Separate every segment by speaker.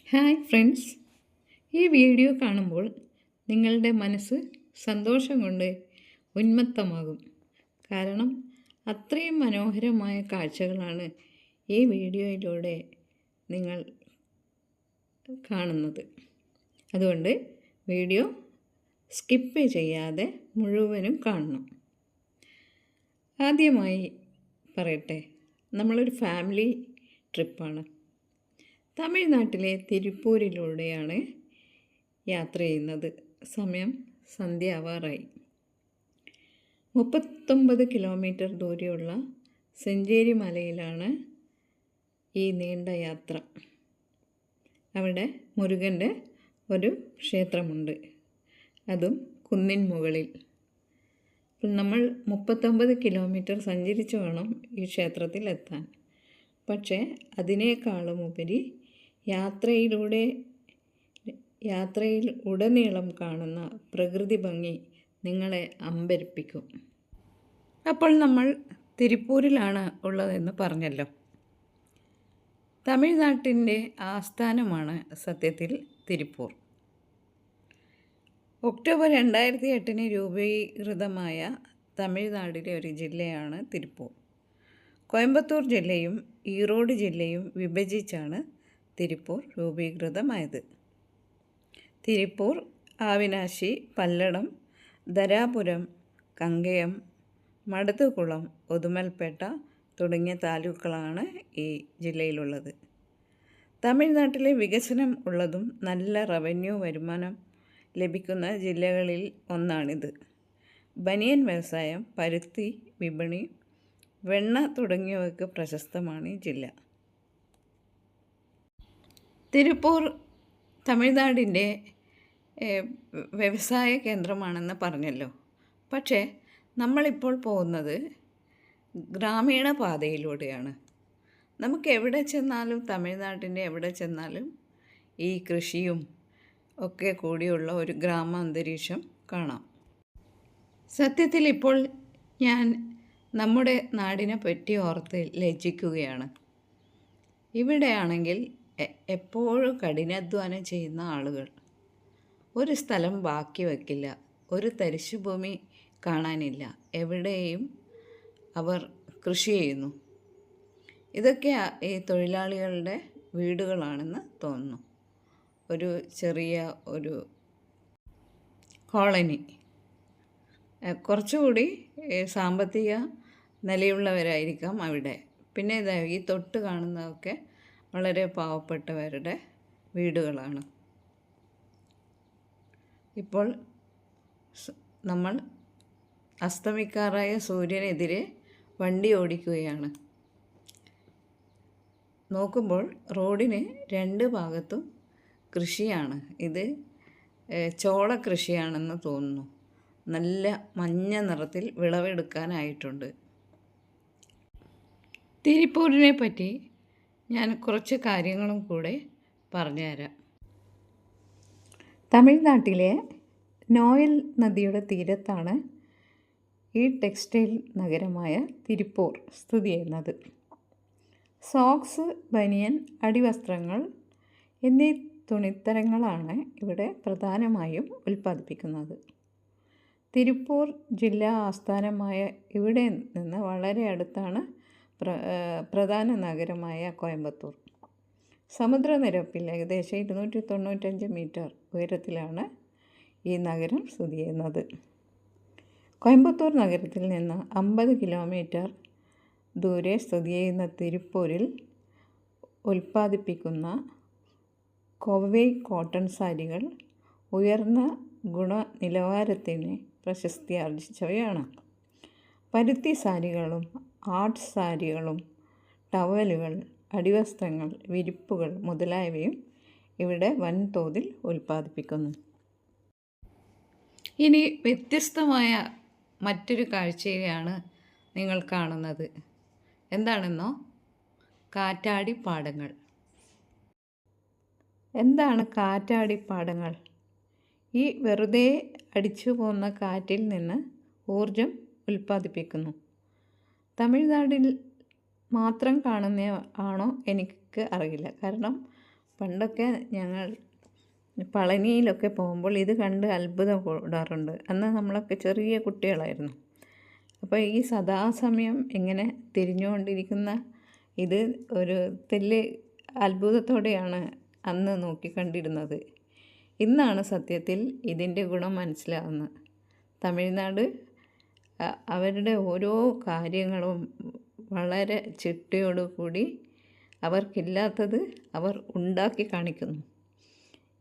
Speaker 1: Hi friends, ഈ video കാണുമ്പോൾ നിങ്ങളുടെ മനസ്സ് സന്തോഷം കൊണ്ട് ഉന്മത്തമാകും. കാരണം അത്രയും മനോഹരമായ കാഴ്ചകളാണ് ഈ വീഡിയോയിലൂടെ നിങ്ങൾ കാണുന്നത്. അതുകൊണ്ട് വീഡിയോ സ്കിപ്പ് ചെയ്യാതെ മുഴുവനും കാണണം. ആദ്യമായി പറയട്ടെ, നമ്മളൊരു ഫാമിലി ട്രിപ്പാണ്. തമിഴ്നാട്ടിലെ തിരുപ്പൂരിലൂടെയാണ് യാത്ര ചെയ്യുന്നത്. സമയം സന്ധ്യ ആവാറായി. 39 കിലോമീറ്റർ ദൂരെയുള്ള സെഞ്ചേരി മലയിലാണ് ഈ നീണ്ട യാത്ര. അവിടെ മുരുകൻ്റെ ഒരു ക്ഷേത്രമുണ്ട്, അതും കുന്നിൻ മുകളിൽ. നമ്മൾ 39 കിലോമീറ്റർ സഞ്ചരിച്ച് വേണം ഈ ക്ഷേത്രത്തിൽ എത്താൻ. പക്ഷേ അതിനേക്കാളും ഉപരി യാത്രയിൽ ഉടനീളം കാണുന്ന പ്രകൃതി ഭംഗി നിങ്ങളെ അമ്പരപ്പിക്കും. അപ്പോൾ നമ്മൾ തിരുപ്പൂരിലാണ് ഉള്ളതെന്ന് പറഞ്ഞല്ലോ. തമിഴ്നാട്ടിൻ്റെ ആസ്ഥാനമാണ് സത്യത്തിൽ തിരുപ്പൂർ. ഒക്ടോബർ 2008 രൂപീകൃതമായ തമിഴ്നാടിലെ ഒരു ജില്ലയാണ് തിരുപ്പൂർ. കോയമ്പത്തൂർ ജില്ലയും ഈറോഡ് ജില്ലയും വിഭജിച്ചാണ് തിരുപ്പൂർ രൂപീകൃതമായത്. തിരുപ്പൂർ, ആവിനാശി, പല്ലടം, ധരാപുരം, കങ്കയം, മടത്തുകുളം, ഉദുമൽപേട്ട തുടങ്ങിയ താലൂക്കുകളാണ് ഈ ജില്ലയിലുള്ളത്. തമിഴ്നാട്ടിലെ വികസനം ഉള്ളതും നല്ല റവന്യൂ വരുമാനം ലഭിക്കുന്ന ജില്ലകളിൽ ഒന്നാണിത്. ബനിയൻ വ്യവസായം, പരുത്തി വിപണി, വെണ്ണ തുടങ്ങിയവയ്ക്ക് പ്രശസ്തമാണ് ഈ ജില്ല. തിരുപ്പൂർ തമിഴ്നാടിൻ്റെ വ്യവസായ കേന്ദ്രമാണെന്ന് പറഞ്ഞല്ലോ. പക്ഷേ നമ്മളിപ്പോൾ പോകുന്നത് ഗ്രാമീണ പാതയിലൂടെയാണ്. നമുക്ക് എവിടെ ചെന്നാലും, തമിഴ്നാട്ടിൻ്റെ എവിടെ ചെന്നാലും ഈ കൃഷിയും ഒക്കെ കൂടിയുള്ള ഒരു ഗ്രാമാന്തരീക്ഷം കാണാം. സത്യത്തിൽ ഇപ്പോൾ ഞാൻ നമ്മുടെ നാടിനെ പറ്റി ഓർത്ത് ലജ്ജിക്കുകയാണ്. ഇവിടെയാണെങ്കിൽ എപ്പോഴും കഠിനാധ്വാനം ചെയ്യുന്ന ആളുകൾ. ഒരു സ്ഥലം ബാക്കി വയ്ക്കില്ല, ഒരു തരിശുഭൂമി കാണാനില്ല. എവിടെയും അവർ കൃഷി ചെയ്യുന്നു. ഇതൊക്കെ ഈ തൊഴിലാളികളുടെ വീടുകളാണെന്ന് തോന്നുന്നു. ഒരു ചെറിയ ഒരു കോളനി. കുറച്ചുകൂടി സാമ്പത്തിക നിലയുള്ളവരായിരിക്കാം അവിടെ. പിന്നെ ഈ തൊട്ട് കാണുന്നതൊക്കെ വളരെ പാവപ്പെട്ടവരുടെ വീടുകളാണ്. ഇപ്പോൾ നമ്മൾ അസ്തമിക്കാറായ സൂര്യനെതിരെ വണ്ടി ഓടിക്കുകയാണ്. നോക്കുമ്പോൾ റോഡിന് രണ്ട് ഭാഗത്തും കൃഷിയാണ്. ഇത് ചോള കൃഷിയാണെന്ന് തോന്നുന്നു. നല്ല മഞ്ഞ നിറത്തിൽ വിളവെടുക്കാനായിട്ടുണ്ട്. തിരുപ്പൂരിനെ പറ്റി ഞാൻ കുറച്ച് കാര്യങ്ങളും കൂടെ പറഞ്ഞുതരാം. തമിഴ്നാട്ടിലെ നോയൽ നദിയുടെ തീരത്താണ് ഈ ടെക്സ്റ്റൈൽ നഗരമായ തിരുപ്പൂർ സ്ഥിതി ചെയ്യുന്നത്. സോക്സ്, ബനിയൻ, അടിവസ്ത്രങ്ങൾ എന്നീ തുണിത്തരങ്ങളാണ് ഇവിടെ പ്രധാനമായും ഉൽപ്പാദിപ്പിക്കുന്നത്. തിരുപ്പൂർ ജില്ലാ ആസ്ഥാനമായ ഇവിടെ നിന്ന് വളരെ അടുത്താണ് പ്രധാന നഗരമായ കോയമ്പത്തൂർ. സമുദ്രനിരപ്പിൽ ഏകദേശം 295 മീറ്റർ ഉയരത്തിലാണ് ഈ നഗരം സ്ഥിതി ചെയ്യുന്നത്. കോയമ്പത്തൂർ നഗരത്തിൽ നിന്ന് 50 കിലോമീറ്റർ ദൂരെ സ്ഥിതി ചെയ്യുന്ന തിരുപ്പൂരിൽ ഉൽപ്പാദിപ്പിക്കുന്ന കോവൈ കോട്ടൺ സാരികൾ ഉയർന്ന ഗുണനിലവാരത്തിന് പ്രശസ്തി ആർജിച്ചവയാണ്. പരുത്തി സാരികളും ആർട്ട് സാരികളും ടവലുകൾ, അടിവസ്ത്രങ്ങൾ, വിരിപ്പുകൾ മുതലായവയും ഇവിടെ വൻതോതിൽ ഉൽപ്പാദിപ്പിക്കുന്നു. ഇനി വ്യത്യസ്തമായ മറ്റൊരു കാഴ്ചയാണ് നിങ്ങൾ കാണുന്നത്. എന്താണെന്നോ? കാറ്റാടിപ്പാടങ്ങൾ. എന്താണ് കാറ്റാടിപ്പാടങ്ങൾ? ഈ വെറുതെ അടിച്ചു പോകുന്ന കാറ്റിൽ നിന്ന് ഊർജം ഉൽപ്പാദിപ്പിക്കുന്നു. തമിഴ്നാട്ടിൽ മാത്രം കാണുന്ന ആണോ എനിക്ക് അറിയില്ല. കാരണം പണ്ടൊക്കെ ഞങ്ങൾ പളനിയിലൊക്കെ പോകുമ്പോൾ ഇത് കണ്ട് അത്ഭുതം കൂടാറുണ്ട്. അന്ന് നമ്മളൊക്കെ ചെറിയ കുട്ടികളായിരുന്നു. അപ്പോൾ ഈ സദാസമയം ഇങ്ങനെ തിരിഞ്ഞുകൊണ്ടിരിക്കുന്ന ഇത് ഒരു തെല്ല് അത്ഭുതത്തോടെയാണ് അന്ന് നോക്കിക്കണ്ടിരുന്നത്. ഇന്നാണ് സത്യത്തിൽ ഇതിൻ്റെ ഗുണം മനസ്സിലാവുന്നത്. തമിഴ്നാട് അവരുടെ ഓരോ കാര്യങ്ങളും വളരെ ചിട്ടയോടുകൂടി അവർക്കില്ലാത്തത് അവർ ഉണ്ടാക്കി കാണിക്കുന്നു.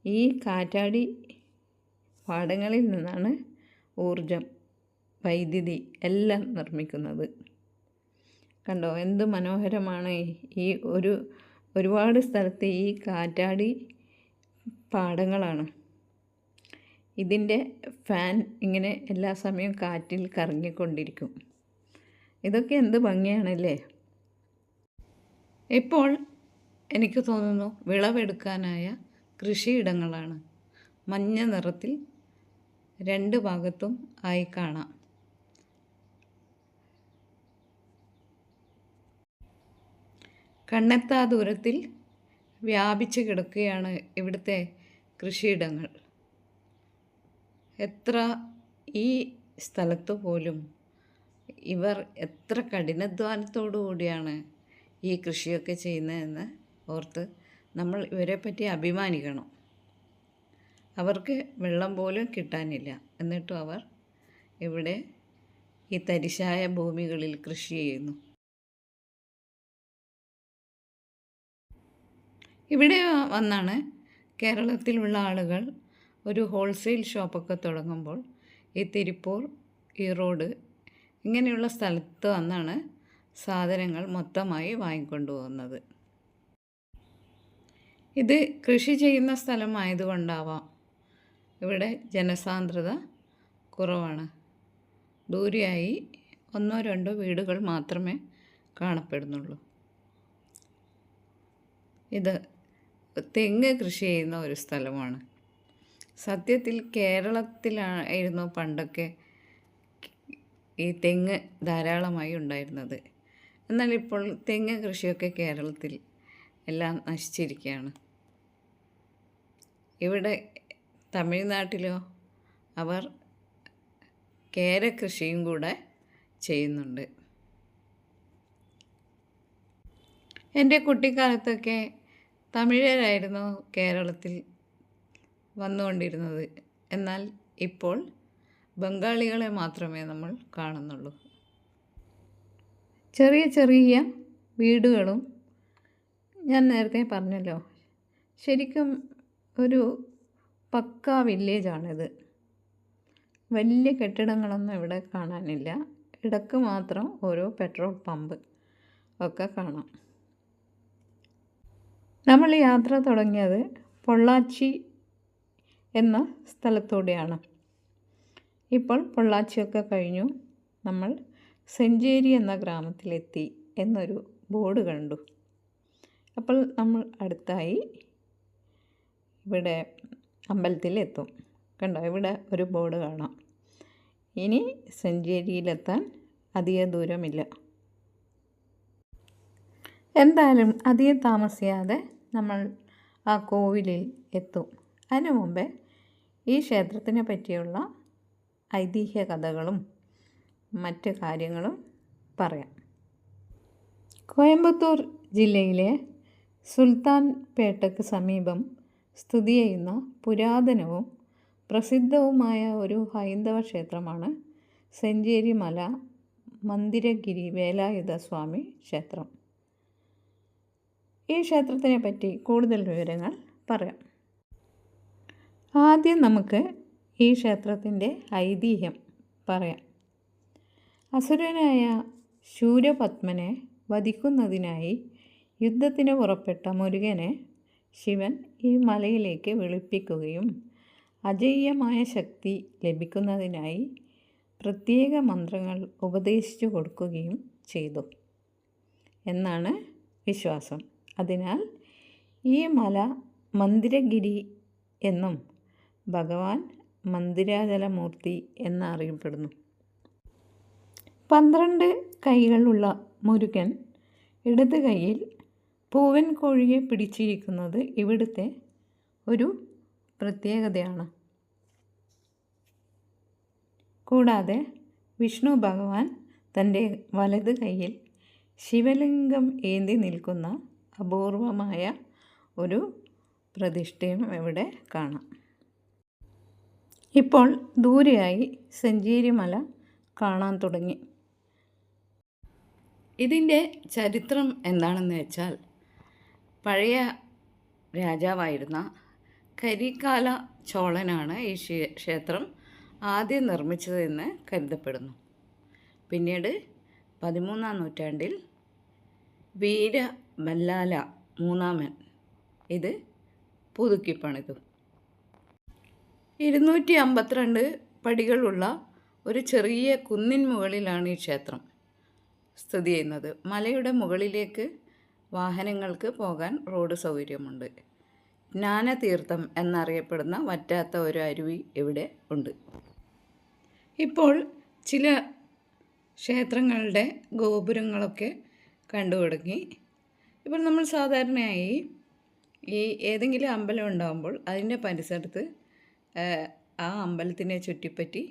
Speaker 1: ഈ കാറ്റാടി പാടങ്ങളിൽ നിന്നാണ് ഊർജം, വൈദ്യുതി എല്ലാം നിർമ്മിക്കുന്നത്. കണ്ടോ, എന്ത് മനോഹരമാണ്. ഈ ഒരുപാട് സ്ഥലത്ത് ഈ കാറ്റാടി പാടങ്ങളാണ്. ഇതിൻ്റെ ഫാൻ ഇങ്ങനെ എല്ലാ സമയവും കാറ്റിൽ കറങ്ങിക്കൊണ്ടിരിക്കും. ഇതൊക്കെ എന്ത് ഭംഗിയാണല്ലേ. ഇപ്പോൾ എനിക്ക് തോന്നുന്നു വിളവെടുക്കാനായ കൃഷിയിടങ്ങളാണ്. മഞ്ഞ നിറത്തിൽ രണ്ട് ഭാഗത്തും ആയി കാണാം. കണ്ണെത്താ ദൂരത്തിൽ വ്യാപിച്ചു കിടക്കുകയാണ് ഇവിടുത്തെ കൃഷിയിടങ്ങൾ. ഈ സ്ഥലത്ത് പോലും ഇവർ എത്ര കഠിനാധ്വാനത്തോടു കൂടിയാണ് ഈ കൃഷിയൊക്കെ ചെയ്യുന്നതെന്ന് ഓർത്ത് നമ്മൾ ഇവരെ പറ്റി അഭിമാനിക്കണം. അവർക്ക് വെള്ളം പോലും കിട്ടാനില്ല, എന്നിട്ടും അവർ ഇവിടെ ഈ തരിശായ ഭൂമികളിൽ കൃഷി ചെയ്യുന്നു. ഇവിടെ വന്നാണ് കേരളത്തിലുള്ള ആളുകൾ ഒരു ഹോൾസെയിൽ ഷോപ്പൊക്കെ തുടങ്ങുമ്പോൾ ഈ തിരുപ്പൂർ, ഈറോഡ് ഇങ്ങനെയുള്ള സ്ഥലത്ത് വന്നാണ് സാധനങ്ങൾ മൊത്തമായി വാങ്ങിക്കൊണ്ടു പോകുന്നത്. ഇത് കൃഷി ചെയ്യുന്ന സ്ഥലമായതുകൊണ്ടാവാം ഇവിടെ ജനസാന്ദ്രത കുറവാണ്. ദൂരെയായി 1-2 വീടുകൾ മാത്രമേ കാണപ്പെടുന്നുള്ളൂ. ഇത് തെങ്ങ് കൃഷി ചെയ്യുന്ന ഒരു സ്ഥലമാണ്. സത്യത്തിൽ കേരളത്തിലായിരുന്നു പണ്ടൊക്കെ ഈ തെങ്ങ് ധാരാളമായി ഉണ്ടായിരുന്നത്. എന്നാൽ ഇപ്പോൾ തെങ്ങ് കൃഷിയൊക്കെ കേരളത്തിൽ എല്ലാം നശിച്ചിരിക്കുകയാണ്. ഇവിടെ തമിഴ്നാട്ടിലോ അവർ കേര കൃഷിയും കൂടെ ചെയ്യുന്നുണ്ട്. എൻ്റെ കുട്ടിക്കാലത്തൊക്കെ തമിഴരായിരുന്നു കേരളത്തിൽ വന്നുകൊണ്ടിരുന്നത്. എന്നാൽ ഇപ്പോൾ ബംഗാളികളെ മാത്രമേ നമ്മൾ കാണുന്നുള്ളൂ. ചെറിയ ചെറിയ വീടുകളും, ഞാൻ നേരത്തെ പറഞ്ഞല്ലോ, ശരിക്കും ഒരു പക്കാ വില്ലേജാണിത്. വലിയ കെട്ടിടങ്ങളൊന്നും ഇവിടെ കാണാനില്ല. ഇടയ്ക്ക് മാത്രം ഓരോ പെട്രോൾ പമ്പ് ഒക്കെ കാണാം. നമ്മൾ യാത്ര തുടങ്ങിയത് പൊള്ളാച്ചി എന്ന സ്ഥലത്തൂടെയാണ്. ഇപ്പോൾ പൊള്ളാച്ചിയൊക്കെ കഴിഞ്ഞു. നമ്മൾ സെഞ്ചേരി എന്ന ഗ്രാമത്തിലെത്തി എന്നൊരു ബോർഡ് കണ്ടു. അപ്പോൾ നമ്മൾ അടുത്തായി ഇവിടെ അമ്പലത്തിലെത്തും. കണ്ടോ, ഇവിടെ ഒരു ബോർഡ് കാണാം. ഇനി സെഞ്ചേരിയിലെത്താൻ അധിക ദൂരമില്ല. എന്തായാലും അധികം താമസിയാതെ നമ്മൾ ആ കോവിലിൽ എത്തും. അതിനു മുമ്പേ ഈ ക്ഷേത്രത്തിനെ പറ്റിയുള്ള ഐതിഹ്യ കഥകളും മറ്റ് കാര്യങ്ങളും പറയാം. കോയമ്പത്തൂർ ജില്ലയിലെ സുൽത്താൻ പേട്ടയ്ക്ക് സമീപം സ്ഥിതി ചെയ്യുന്ന പുരാതനവും പ്രസിദ്ധവുമായ ഒരു ഹൈന്ദവ ക്ഷേത്രമാണ് സെഞ്ചേരി മല മന്ദിരഗിരി വേലായുധ സ്വാമി ക്ഷേത്രം. ഈ ക്ഷേത്രത്തിനെ പറ്റി കൂടുതൽ വിവരങ്ങൾ പറയാം. ആദ്യം നമുക്ക് ഈ ക്ഷേത്രത്തിൻ്റെ ഐതിഹ്യം പറയാം. അസുരനായ ശൂരപത്മനെ വധിക്കുന്നതിനായി യുദ്ധത്തിന് പുറപ്പെട്ട മുരുകനെ ശിവൻ ഈ മലയിലേക്ക് വിളിപ്പിക്കുകയും അജയ്യമായ ശക്തി ലഭിക്കുന്നതിനായി പ്രത്യേക മന്ത്രങ്ങൾ ഉപദേശിച്ചു കൊടുക്കുകയും ചെയ്തു എന്നാണ് വിശ്വാസം. അതിനാൽ ഈ മല മന്ദിരഗിരി എന്നും ഭഗവാൻ മന്ദിരാചലമൂർത്തി എന്നറിയപ്പെടുന്നു. 12 കൈകളുള്ള മുരുകൻ ഇടത് കൈയിൽ പൂവൻ കോഴിയെ പിടിച്ചിരിക്കുന്നത് ഇവിടുത്തെ ഒരു പ്രത്യേകതയാണ്. കൂടാതെ വിഷ്ണു ഭഗവാൻ തൻ്റെ വലത് കൈയിൽ ശിവലിംഗം ഏന്തി നിൽക്കുന്ന അപൂർവമായ ഒരു പ്രതിഷ്ഠയും ഇവിടെ കാണാം. ഇപ്പോൾ ദൂരെയായി സെഞ്ചേരി മല കാണാൻ തുടങ്ങി. ഇതിൻ്റെ ചരിത്രം എന്താണെന്ന് വെച്ചാൽ, പഴയ രാജാവായിരുന്ന കരിക്കാല ചോളനാണ് ഈ ക്ഷേത്രം ആദ്യം നിർമ്മിച്ചതെന്ന് കരുതപ്പെടുന്നു. പിന്നീട് 13-ാം നൂറ്റാണ്ടിൽ വീരബല്ലാല മൂന്നാമൻ ഇത് പുതുക്കിപ്പണിതു. 252 പടികളുള്ള ഒരു ചെറിയ കുന്നിൻ മുകളിലാണ് ഈ ക്ഷേത്രം സ്ഥിതി ചെയ്യുന്നത്. മലയുടെ മുകളിലേക്ക് വാഹനങ്ങൾക്ക് പോകാൻ റോഡ് സൗകര്യമുണ്ട്. ജ്ഞാനതീർത്ഥം എന്നറിയപ്പെടുന്ന വറ്റാത്ത ഒരു അരുവി ഇവിടെ ഉണ്ട്. ഇപ്പോൾ ചില ക്ഷേത്രങ്ങളുടെ ഗോപുരങ്ങളൊക്കെ കണ്ടു തുടങ്ങി. ഇപ്പോൾ നമ്മൾ സാധാരണയായി ഈ ഏതെങ്കിലും അമ്പലം ഉണ്ടാകുമ്പോൾ അതിൻ്റെ പരിസരത്ത് ആ അമ്പലത്തിനെ ചുറ്റിപ്പറ്റി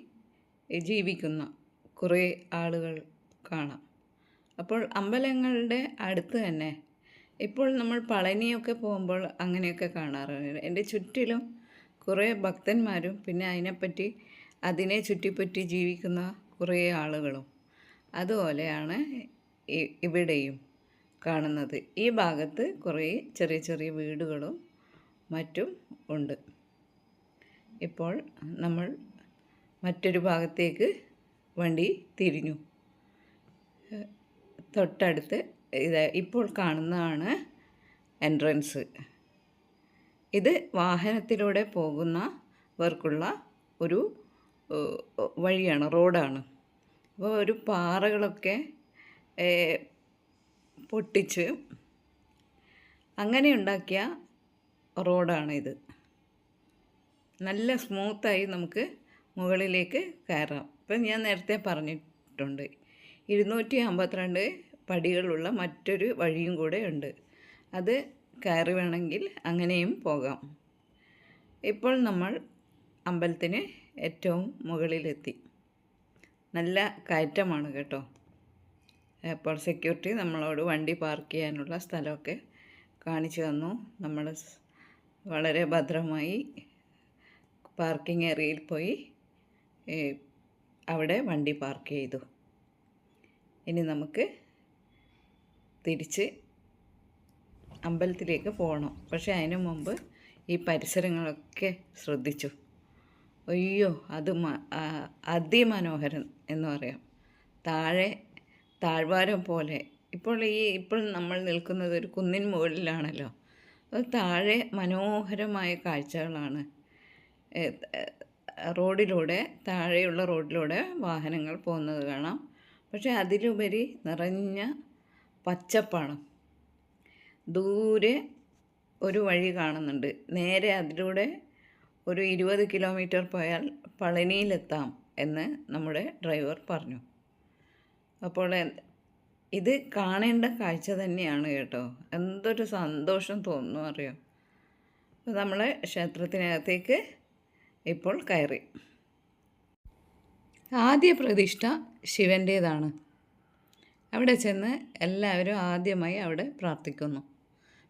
Speaker 1: ജീവിക്കുന്ന കുറേ ആളുകൾ കാണാം. അപ്പോൾ അമ്പലങ്ങളുടെ അടുത്ത് തന്നെ ഇപ്പോൾ നമ്മൾ പളനിയൊക്കെ പോകുമ്പോൾ അങ്ങനെയൊക്കെ കാണാറുണ്ട്. എൻ്റെ ചുറ്റിലും കുറേ ഭക്തന്മാരും പിന്നെ അതിനെ ചുറ്റിപ്പറ്റി ജീവിക്കുന്ന കുറേ ആളുകളും. അതുപോലെയാണ് ഇവിടെയും കാണുന്നത്. ഈ ഭാഗത്ത് കുറേ ചെറിയ ചെറിയ വീടുകളും മറ്റും ഉണ്ട്. ഇപ്പോൾ നമ്മൾ മറ്റൊരു ഭാഗത്തേക്ക് വണ്ടി തിരിഞ്ഞു. തൊട്ടടുത്ത് ഇപ്പോൾ കാണുന്നതാണ് എൻട്രൻസ്. ഇത് വാഹനത്തിലൂടെ പോകുന്നവർക്കുള്ള ഒരു വഴിയാണ്, റോഡാണ്. അപ്പോൾ ഒരു പാറകളൊക്കെ പൊട്ടിച്ച് അങ്ങനെ ഉണ്ടാക്കിയ റോഡാണിത്. നല്ല സ്മൂത്തായി നമുക്ക് മുകളിലേക്ക് കയറാം. ഇപ്പം ഞാൻ നേരത്തെ പറഞ്ഞിട്ടുണ്ട്, 252 പടികളുള്ള മറ്റൊരു വഴിയും കൂടെ ഉണ്ട്. അത് കയറി വേണമെങ്കിൽ അങ്ങനെയും പോകാം. ഇപ്പോൾ നമ്മൾ അമ്പലത്തിന് ഏറ്റവും മുകളിലെത്തി. നല്ല കയറ്റമാണ് കേട്ടോ. അപ്പോൾ സെക്യൂരിറ്റി നമ്മളോട് വണ്ടി പാർക്ക് ചെയ്യാനുള്ള സ്ഥലമൊക്കെ കാണിച്ചു തന്നു. നമ്മൾ വളരെ ഭദ്രമായി പാർക്കിംഗ് ഏരിയയിൽ പോയി അവിടെ വണ്ടി പാർക്ക് ചെയ്തു. ഇനി നമുക്ക് തിരിച്ച് അമ്പലത്തിലേക്ക് പോകണം. പക്ഷേ അതിനു മുമ്പ് ഈ പരിസരങ്ങളൊക്കെ ശ്രദ്ധിച്ചു. അയ്യോ, അത് അതിമനോഹരം എന്ന് പറയാം. താഴ്വാരം പോലെ. ഇപ്പോൾ നമ്മൾ നിൽക്കുന്നത് ഒരു കുന്നിൻ മുകളിലാണല്ലോ. അത് താഴെ മനോഹരമായ കാഴ്ചകളാണ്. താഴെയുള്ള റോഡിലൂടെ വാഹനങ്ങൾ പോകുന്നത് കാണാം. പക്ഷേ അതിലുപരി നിറഞ്ഞ പച്ചപ്പാണ്. ദൂരെ ഒരു വഴി കാണുന്നുണ്ട്. നേരെ അതിലൂടെ ഒരു 20 കിലോമീറ്റർ പോയാൽ പളനിയിലെത്താം എന്ന് നമ്മുടെ ഡ്രൈവർ പറഞ്ഞു. അപ്പോൾ ഇത് കാണേണ്ട കാഴ്ച തന്നെയാണ് കേട്ടോ. എന്തൊരു സന്തോഷം തോന്നുന്നു അറിയാം. അപ്പോൾ നമ്മൾ ക്ഷേത്രത്തിനകത്തേക്ക് ഇപ്പോൾ കയറി. ആദ്യ പ്രതിഷ്ഠ ശിവൻ്റേതാണ്. അവിടെ ചെന്ന് എല്ലാവരും ആദ്യമായി അവിടെ പ്രാർത്ഥിക്കുന്നു.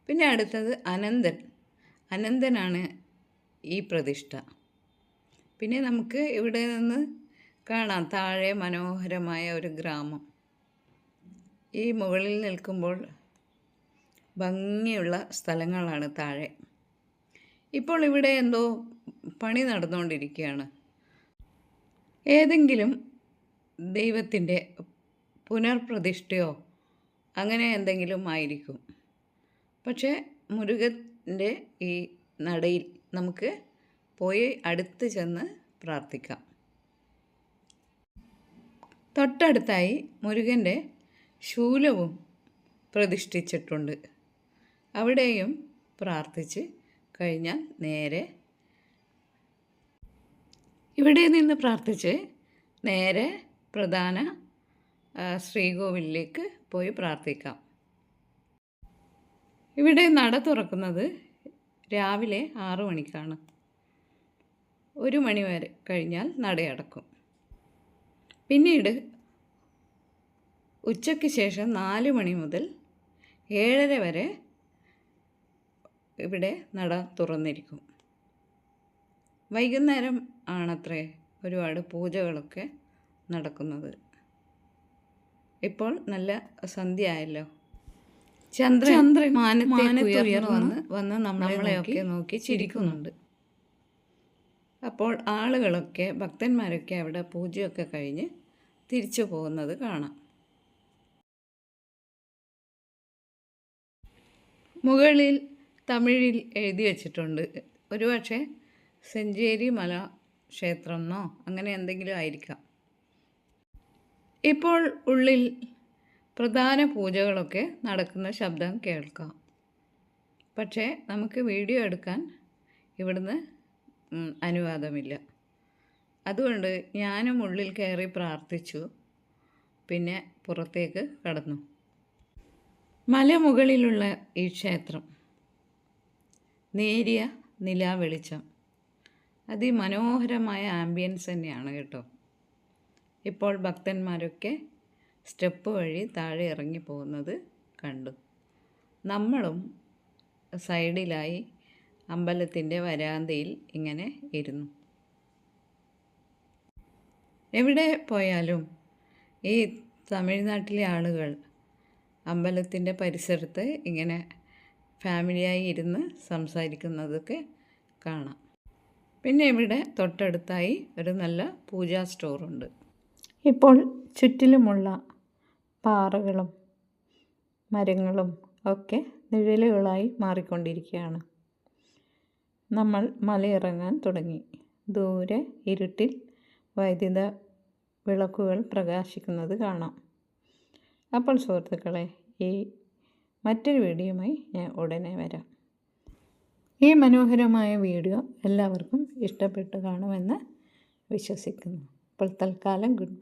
Speaker 1: പിന്നെ അടുത്തത് അനന്തനാണ് ഈ പ്രതിഷ്ഠ. പിന്നെ നമുക്ക് ഇവിടെ നിന്ന് കാണാം താഴെ മനോഹരമായ ഒരു ഗ്രാമം. ഈ മുകളിൽ നിൽക്കുമ്പോൾ ഭംഗിയുള്ള സ്ഥലങ്ങളാണ് താഴെ. ഇപ്പോൾ ഇവിടെ എന്തോ പണി നടന്നുകൊണ്ടിരിക്കുകയാണ്. ഏതെങ്കിലും ദൈവത്തിൻ്റെ പുനർപ്രതിഷ്ഠയോ അങ്ങനെ എന്തെങ്കിലും ആയിരിക്കും. പക്ഷേ മുരുകൻ്റെ ഈ നടയിൽ നമുക്ക് പോയി അടുത്ത് ചെന്ന് പ്രാർത്ഥിക്കാം. തൊട്ടടുത്തായി മുരുകൻ്റെ ശൂലവും പ്രതിഷ്ഠിച്ചിട്ടുണ്ട്. അവിടെയും പ്രാർത്ഥിച്ച് കഴിഞ്ഞാൽ നേരെ ഇവിടെ നിന്ന് പ്രാർത്ഥിച്ച് നേരെ പ്രധാന ശ്രീകോവിലിലേക്ക് പോയി പ്രാർത്ഥിക്കാം. ഇവിടെ നട തുറക്കുന്നത് രാവിലെ 6 മണിക്കാണ്. 1 മണി വരെ കഴിഞ്ഞാൽ നടയടക്കും. പിന്നീട് ഉച്ചയ്ക്ക് ശേഷം 4 മണി മുതൽ 7:30 വരെ ഇവിടെ നട തുറന്നിരിക്കും. വൈകുന്നേരം ആണത്രേ ഒരുപാട് പൂജകളൊക്കെ നടക്കുന്നത്. ഇപ്പോൾ നല്ല സന്ധ്യ ആയല്ലോ. ചന്ദ്രൻ മാനത്തുയർന്ന് വന്ന് നമ്മളെയൊക്കെ നോക്കി ചിരിക്കുന്നുണ്ട്. അപ്പോൾ ആളുകളൊക്കെ, ഭക്തന്മാരൊക്കെ അവിടെ പൂജയൊക്കെ കഴിഞ്ഞ് തിരിച്ചു പോകുന്നത് കാണാം. മുകളിൽ തമിഴിൽ എഴുതി വച്ചിട്ടുണ്ട്. ഒരുപക്ഷെ സെഞ്ചേരി മല ക്ഷേത്രം എന്നോ അങ്ങനെ എന്തെങ്കിലും ആയിരിക്കാം. ഇപ്പോൾ ഉള്ളിൽ പ്രധാന പൂജകളൊക്കെ നടക്കുന്ന ശബ്ദം കേൾക്കാം. പക്ഷേ നമുക്ക് വീഡിയോ എടുക്കാൻ ഇവിടുന്ന് അനുവാദമില്ല. അതുകൊണ്ട് ഞാനും ഉള്ളിൽ കയറി പ്രാർത്ഥിച്ചു. പിന്നെ പുറത്തേക്ക് കടന്നു. മലമുകളിലുള്ള ഈ ക്ഷേത്രം നേരിയ നിലാവെളിച്ചം, അതിമനോഹരമായ ആംബിയൻസ് തന്നെയാണ് കേട്ടോ. ഇപ്പോൾ ഭക്തന്മാരൊക്കെ സ്റ്റെപ്പ് വഴി താഴെ ഇറങ്ങി പോകുന്നത് കണ്ടു. നമ്മളും സൈഡിലായി അമ്പലത്തിൻ്റെ വരാന്തയിൽ ഇങ്ങനെ ഇരുന്നു. എവിടെ പോയാലും ഈ തമിഴ്നാട്ടിലെ ആളുകൾ അമ്പലത്തിൻ്റെ പരിസരത്ത് ഇങ്ങനെ ഫാമിലിയായി ഇരുന്ന് സംസാരിക്കുന്നതൊക്കെ കാണാം. പിന്നെ ഇവിടെ തൊട്ടടുത്തായി ഒരു നല്ല പൂജാ സ്റ്റോറുണ്ട്. ഇപ്പോൾ ചുറ്റിലുമുള്ള പാറകളും മരങ്ങളും ഒക്കെ നിഴലുകളായി മാറിക്കൊണ്ടിരിക്കുകയാണ്. നമ്മൾ മലയിറങ്ങാൻ തുടങ്ങി. ദൂരെ ഇരുട്ടിൽ വൈദ്യുത വിളക്കുകൾ പ്രകാശിക്കുന്നത് കാണാം. അപ്പോൾ സുഹൃത്തുക്കളെ, ഈ മറ്റൊരു വീഡിയോയുമായി ഞാൻ ഉടനെ വരാം. ഈ മനോഹരമായ വീഡിയോ എല്ലാവർക്കും ഇഷ്ടപ്പെട്ട് കാണുമെന്ന് വിശ്വസിക്കുന്നു. അപ്പോൾ തൽക്കാലം ഗുഡ് ബൈ.